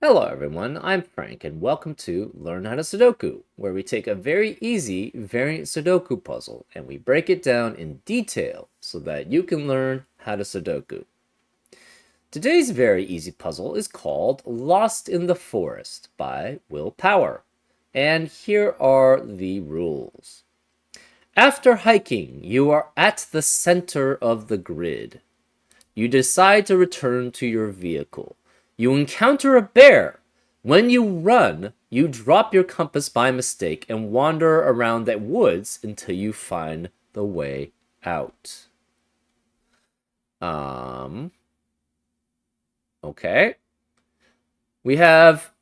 Hello everyone, I'm Frank and welcome to Learn How to Sudoku, where we take a very easy variant Sudoku puzzle and we break it down in detail so that you can learn how to Sudoku. Today's very easy puzzle is called Lost in the Forest by Will Power, and here are the rules. After hiking, you are at the center of the grid. You decide to return to your vehicle. You encounter a bear. When you run, you drop your compass by mistake and wander around the woods until you find the way out. Okay. We have,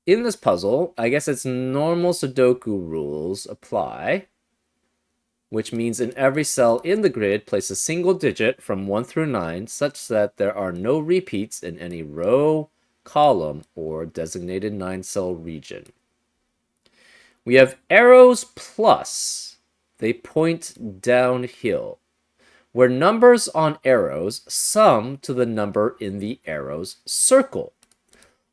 in this puzzle, I guess it's normal Sudoku rules apply, which means in every cell in the grid, place a single digit from 1 through 9 such that there are no repeats in any row, column, or designated 9-cell region. We have arrows plus. They point downhill, where numbers on arrows sum to the number in the arrow's circle.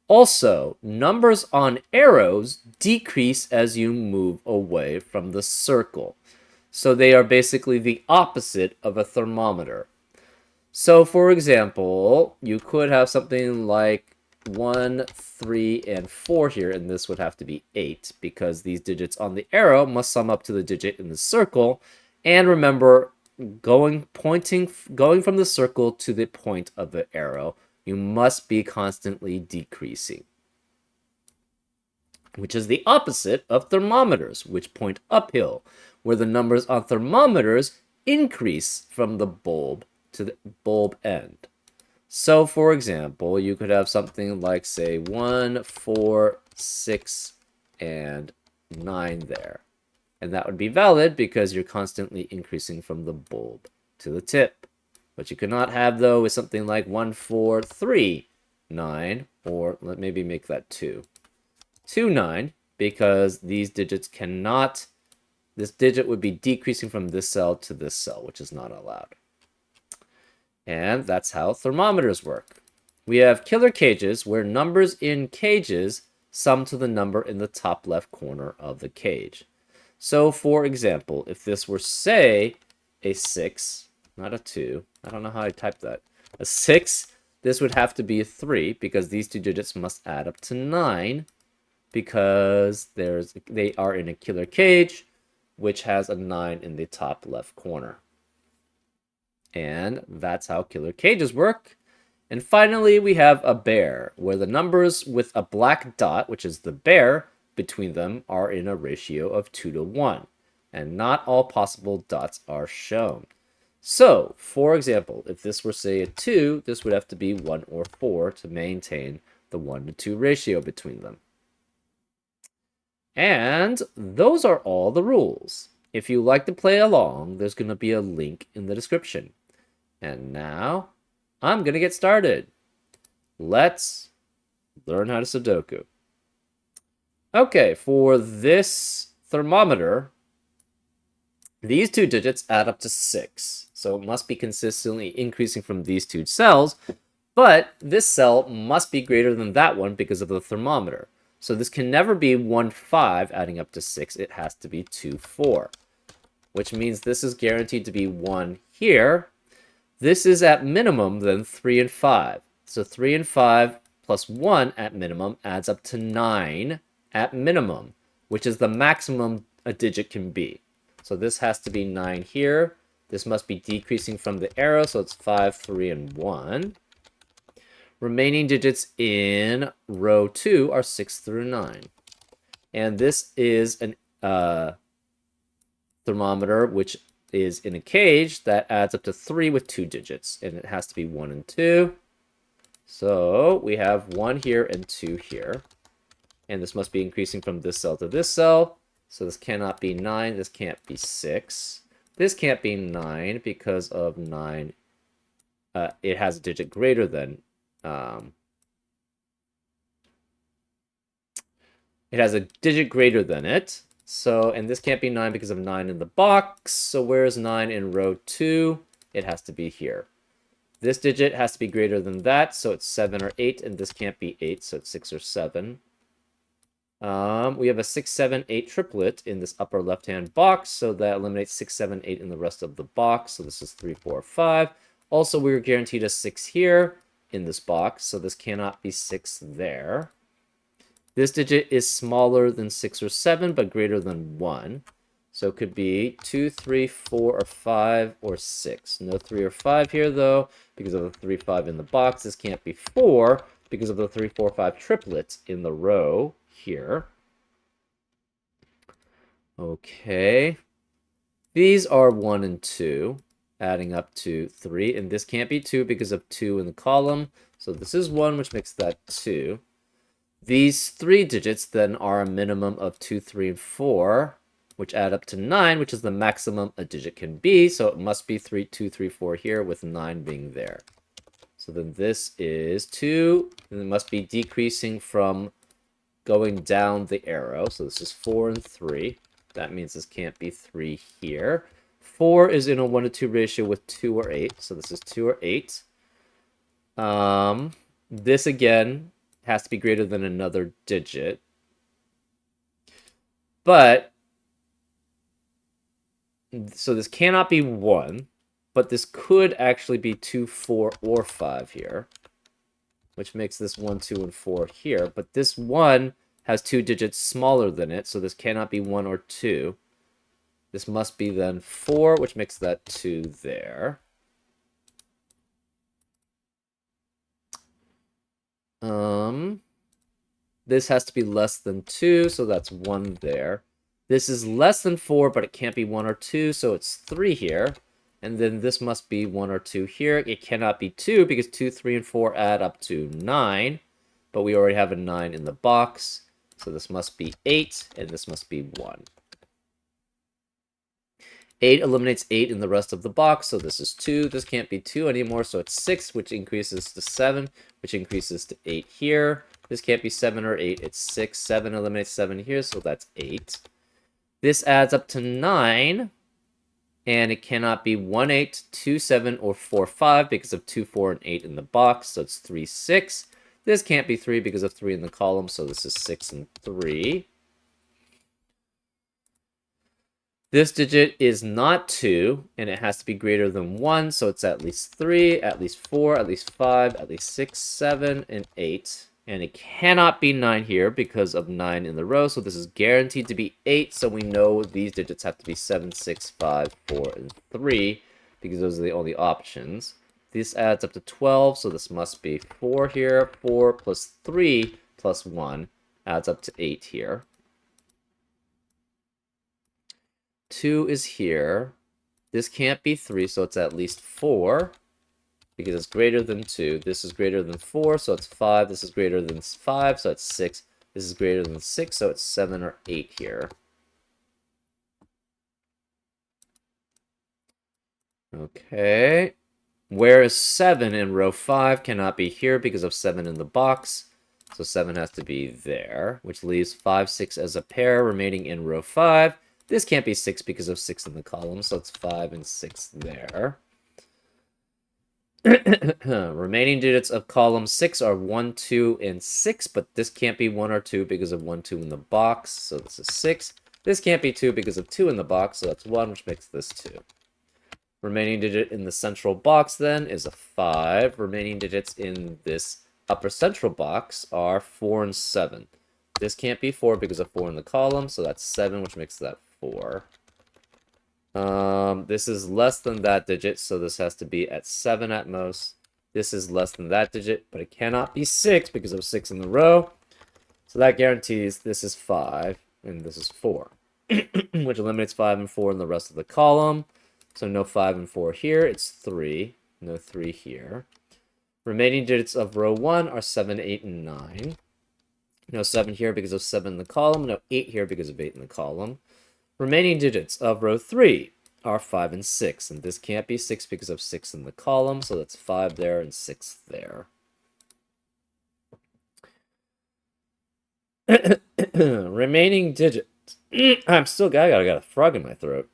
Also, numbers on arrows decrease as you move away from the circle. So they are basically the opposite of a thermometer. So for example, you could have something like 1, 3, and 4 here, and this would have to be 8 because these digits on the arrow must sum up to the digit in the circle. And remember, going from the circle to the point of the arrow, you must be constantly decreasing, which is the opposite of thermometers, which point uphill, where the numbers on thermometers increase from the bulb to the bulb end. So, for example, you could have something like, say, 1, 4, 6, and 9 there. And that would be valid because you're constantly increasing from the bulb to the tip. What you could not have, though, is something like 1, 4, 3, 9, or let maybe make that 2. 2, 9, because these digits cannot, this digit would be decreasing from this cell to this cell, which is not allowed. And that's how thermometers work. We have killer cages, where numbers in cages sum to the number in the top left corner of the cage. So, for example, if this were, say, a 6, not a 2, I don't know how I typed that, a 6, this would have to be a 3, because these two digits must add up to 9, because they are in a killer cage, which has a 9 in the top left corner. And that's how killer cages work. And finally, we have a bear, where the numbers with a black dot, which is the bear, between them are in a ratio of 2 to 1. And not all possible dots are shown. So, for example, if this were, say, a 2, this would have to be 1 or 4 to maintain the 1 to 2 ratio between them. And those are all the rules. If you like to play along, there's going to be a link in the description. And now, I'm going to get started. Let's learn how to Sudoku. Okay, for this thermometer, these two digits add up to 6. So it must be consistently increasing from these two cells, but this cell must be greater than that one because of the thermometer. So this can never be 1, 5 adding up to 6. It has to be 2, 4, which means this is guaranteed to be 1 here. This is at minimum then 3 and 5. So 3 and 5 plus 1 at minimum adds up to 9 at minimum, which is the maximum a digit can be. So this has to be 9 here. This must be decreasing from the arrow, so it's 5, 3, and 1. Remaining digits in row 2 are 6 through 9. And this is an thermometer, which is in a cage that adds up to 3 with 2 digits, and it has to be 1 and 2. So we have 1 here and 2 here. And this must be increasing from this cell to this cell. So this cannot be 9, this can't be 6. This can't be 9 because of 9. It has a digit greater than it has a digit greater than it. So, and this can't be 9 because of 9 in the box. So where is 9 in row 2? It has to be here. This digit has to be greater than that, so it's 7 or 8, and this can't be 8, so it's 6 or 7. We have a 6, 7, 8 triplet in this upper left-hand box, so that eliminates 6, 7, 8 in the rest of the box. So this is 3, 4, 5. Also, we were guaranteed a 6 here in this box, so this cannot be 6 there. This digit is smaller than 6 or 7, but greater than 1. So it could be 2, 3, 4, or 5, or 6. No 3 or 5 here, though, because of the 3, 5 in the box. This can't be 4 because of the 3, 4, 5 triplets in the row here. Okay. These are 1 and 2, adding up to 3. And this can't be 2 because of 2 in the column. So this is 1, which makes that 2. These 3 digits then are a minimum of 2, 3, and 4, which add up to 9, which is the maximum a digit can be. So it must be 3, 2, 3, 4 here, with 9 being there. So then this is 2, and it must be decreasing from going down the arrow. So this is 4 and 3. That means this can't be 3 here. 4 is in a 1 to 2 ratio with 2 or 8. So this is 2 or 8. This again has to be greater than another digit. But, so this cannot be 1, but this could actually be 2, 4, or 5 here, which makes this 1, 2, and 4 here. But this 1 has 2 digits smaller than it, so this cannot be 1 or 2. This must be then 4, which makes that 2 there. This has to be less than 2, so that's 1 there. This is less than 4, but it can't be 1 or 2, so it's 3 here. And then this must be 1 or 2 here. It cannot be 2 because 2, 3, and 4 add up to 9. But we already have a 9 in the box. So this must be 8, and this must be 1. 8 eliminates 8 in the rest of the box, so this is 2. This can't be 2 anymore, so it's 6, which increases to 7, which increases to 8 here. This can't be 7 or 8, it's 6. 7 eliminates 7 here, so that's 8. This adds up to 9, and it cannot be 1, 8, 2, 7, or 4, 5 because of 2, 4, and 8 in the box, so it's 3, 6. This can't be 3 because of 3 in the column, so this is 6 and 3. This digit is not 2, and it has to be greater than 1, so it's at least 3, at least 4, at least 5, at least 6, 7, and 8. And it cannot be 9 here because of 9 in the row, so this is guaranteed to be 8, so we know these digits have to be 7, 6, 5, 4, and 3, because those are the only options. This adds up to 12, so this must be 4 here. 4 plus 3 plus 1 adds up to 8 here. 2 is here. This can't be 3, so it's at least 4, because it's greater than 2. This is greater than 4, so it's 5. This is greater than 5, so it's 6. This is greater than 6, so it's 7 or 8 here. Okay. Whereas 7 in row 5 cannot be here because of 7 in the box. So 7 has to be there, which leaves 5, 6 as a pair remaining in row 5. This can't be 6 because of 6 in the column, so it's 5 and 6 there. Remaining digits of column 6 are 1, 2, and 6, but this can't be 1 or 2 because of 1, 2 in the box, so this is 6. This can't be 2 because of 2 in the box, so that's 1, which makes this 2. Remaining digit in the central box, then, is a 5. Remaining digits in this upper central box are 4 and 7. This can't be 4 because of 4 in the column, so that's 7, which makes that 4. This is less than that digit, so this has to be at 7 at most. This is less than that digit, but it cannot be 6 because of 6 in the row. So that guarantees this is 5, and this is 4, which eliminates 5 and 4 in the rest of the column. So no 5 and 4 here, it's 3. No 3 here. Remaining digits of row 1 are 7, 8, and 9. No 7 here because of 7 in the column. No 8 here because of 8 in the column. Remaining digits of row 3 are 5 and 6. And this can't be 6 because of 6 in the column. So that's 5 there and 6 there. Remaining digits. I got a frog in my throat.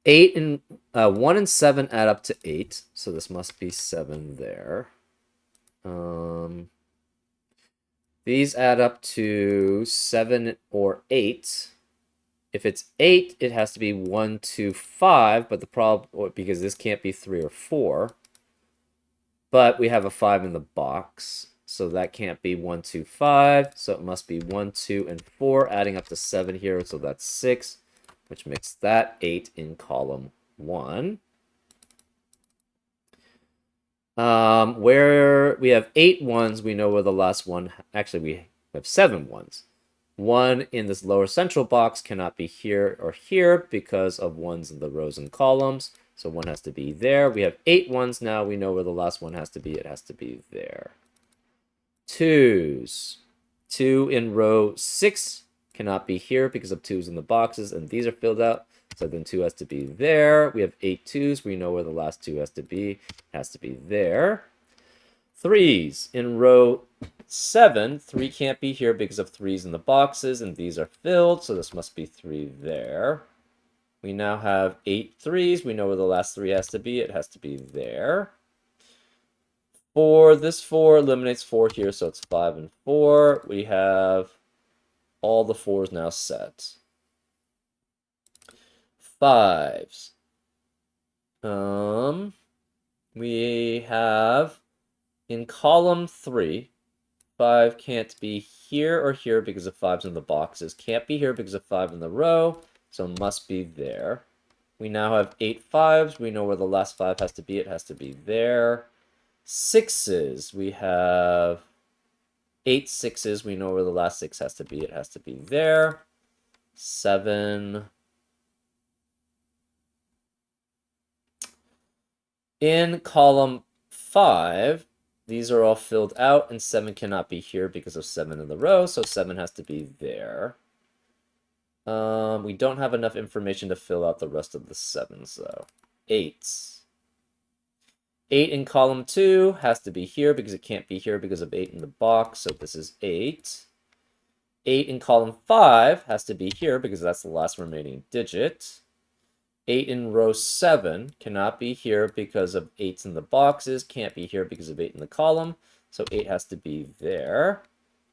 8 and 1 and 7 add up to 8, so this must be 7 there. These add up to 7 or 8. If it's 8, it has to be 1, 2, 5, but the problem, because this can't be 3 or 4, but we have a 5 in the box, so that can't be 1, 2, 5, so it must be 1, 2, and 4, adding up to 7 here, so that's 6, which makes that 8 in column 1. Where we have 8 ones, we know where the last one, actually we have 7 ones. 1 in this lower central box cannot be here or here because of 1s in the rows and columns. So 1 has to be there. We have 8 ones now. We know where the last one has to be. It has to be there. 2s. 2 in row 6 cannot be here because of 2s in the boxes, and these are filled out. So then 2 has to be there. We have 8 2s. We know where the last 2 has to be. It has to be there. 3s in row 7. 3 can't be here because of 3s in the boxes, and these are filled, so this must be 3 there. We now have 8 3s. We know where the last 3 has to be. It has to be there. 4, this 4 eliminates 4 here, so it's 5 and 4. We have all the 4s now set. 5s. We have in column 3, 5 can't be here or here because of 5s in the boxes. Can't be here because of 5 in the row, so must be there. We now have 8 5s. We know where the last 5 has to be. It has to be there. 6s. We have 8 6s. We know where the last 6 has to be. It has to be there. 7. In column 5, these are all filled out, and 7 cannot be here because of 7 in the row, so 7 has to be there. We don't have enough information to fill out the rest of the 7s, though. 8s. 8 in column 2 has to be here because it can't be here because of 8 in the box, so this is 8. 8 in column 5 has to be here because that's the last remaining digit. 8 in row 7 cannot be here because of 8s in the boxes, can't be here because of 8 in the column, so 8 has to be there.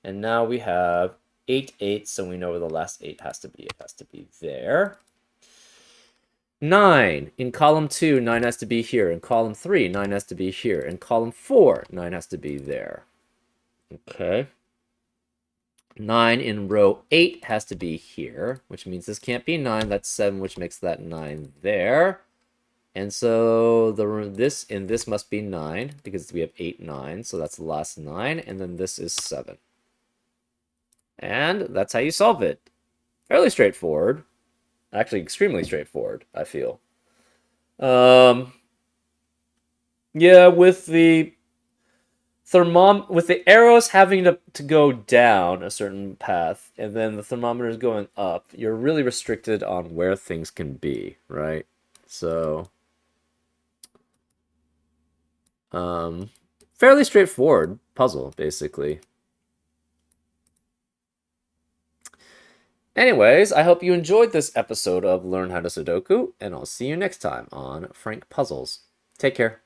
And now we have 8 8s, so we know where the last 8 has to be. It has to be there. 9. In column 2, 9 has to be here. In column 3, 9 has to be here. In column 4, 9 has to be there. Okay. 9 in row 8 has to be here, which means this can't be 9. That's 7, which makes that 9 there. And so this must be 9 because we have 8 9, so that's the last 9, and then this is 7. And that's how you solve it. Fairly straightforward. Actually, extremely straightforward, I feel. Yeah, with the arrows having to go down a certain path, and then the thermometer is going up, you're really restricted on where things can be, right? So, fairly straightforward puzzle, basically. Anyways, I hope you enjoyed this episode of Learn How to Sudoku, and I'll see you next time on Frank Puzzles. Take care.